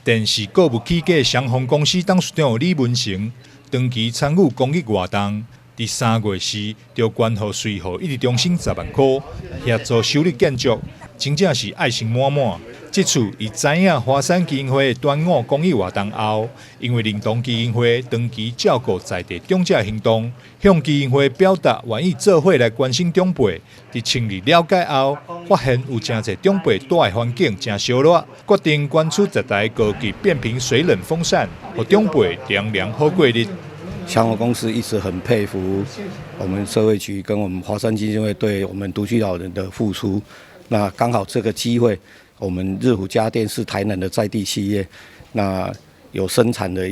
电视购物起价双丰公司董事长李文成长期参与公益活动，伫3月时就捐予随后一日中心10万块，协助修理建筑，真正是爱心满满。这次伊知影华山基金会端午公益活动后，因为灵动基金会长期照顾在地长者行动，向基金会表达愿意做伙来关心长辈。伫深入了解后，发现有真侪长辈住的环境真小热，决定捐出10台高级变频水冷风扇，让长辈凉凉好过日。祥和公司一直很佩服我们社会局跟我们华山基金会对我们独居老人的付出。那刚好这个机会。我们日虎家电是台南的在地企业，那有生产的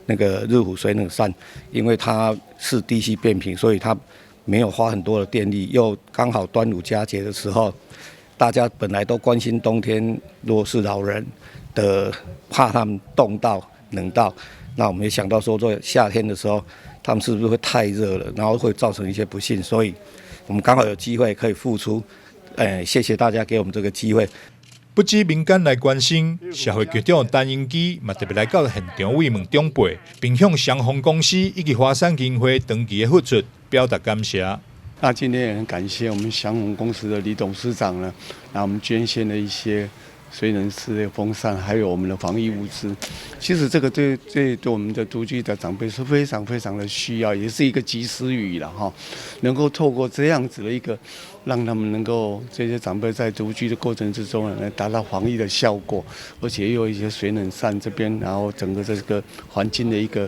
那个日虎水冷扇，因为它是 DC 变频，所以它没有花很多的电力，又刚好端午佳节的时候，大家本来都关心冬天若是老人的，怕他们冻到冷到，那我们也想到说，在夏天的时候，他们是不是会太热了，然后会造成一些不幸，所以我们刚好有机会可以付出，谢谢大家给我们这个机会。不止民间来关心，社会局长陈英基嘛特别来到现场慰问长辈，并向祥丰公司以及华山基金会长期的付出表达感谢。那今天也很感谢我们祥丰公司的李董事长呢，那我们捐献了一些水冷式的风扇，还有我们的防疫物资。其实这个对我们的独居的长辈是非常非常的需要，也是一个及时雨了哈。能够透过这样子的一个，让他们能够这些长辈在独居的过程之中呢，来达到防疫的效果，而且又有一些水冷扇这边，然后整个这个环境的一个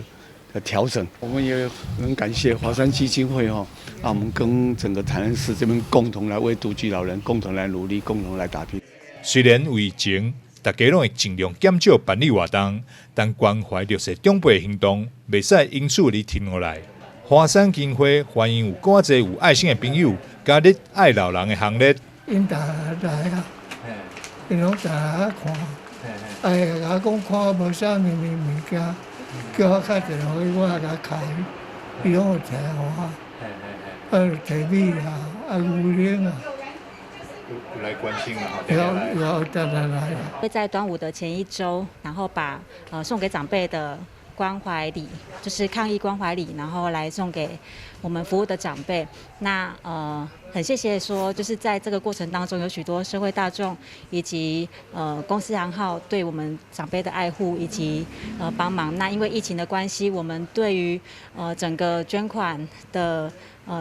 调整。我们也很感谢华山基金会哈，我们跟整个台南市这边共同来为独居老人共同来努力，共同来打拼。虽然有疫情，大家拢会尽量减少办理活动，但关怀弱势长辈行动，袂使因此而停下来。华山基金会欢迎有偌济有爱心的朋友加入爱老人的行列。因大来啊，因拢大来看，我讲看无啥物件，叫我较侪互伊，我也甲开，伊拢有摕我，摕米啊，牛奶啊。有来关心啊，有当然来。会在端午的前一周，然后把送给长辈的关怀礼，就是抗疫关怀礼，然后来送给我们服务的长辈。那很谢谢说，就是在这个过程当中，有许多社会大众以及公司行号对我们长辈的爱护以及帮忙。那因为疫情的关系，我们对于整个捐款的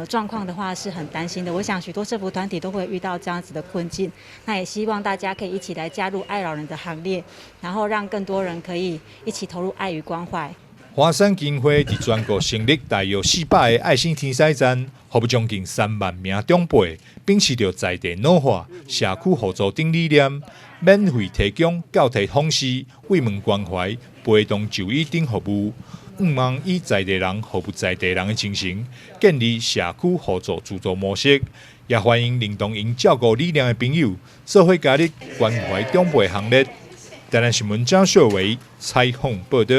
状况的话是很担心的。我想许多社福团体都会遇到这样子的困境。那也希望大家可以一起来加入爱老人的行列，然后让更多人可以一起投入爱与关怀。华山基金会伫全国成立大约400个爱心天使站，服务将近3万名长辈，秉持着在地脑化、社区互助等理念，免费提供教题访视、慰问关怀、陪同就医等服务。望以在地人服务在地人的精神，建立社区互助自助模式，也欢迎认同因照顾理念的朋友，做伙加入关怀长辈行列。台南新闻张秀维采访报道。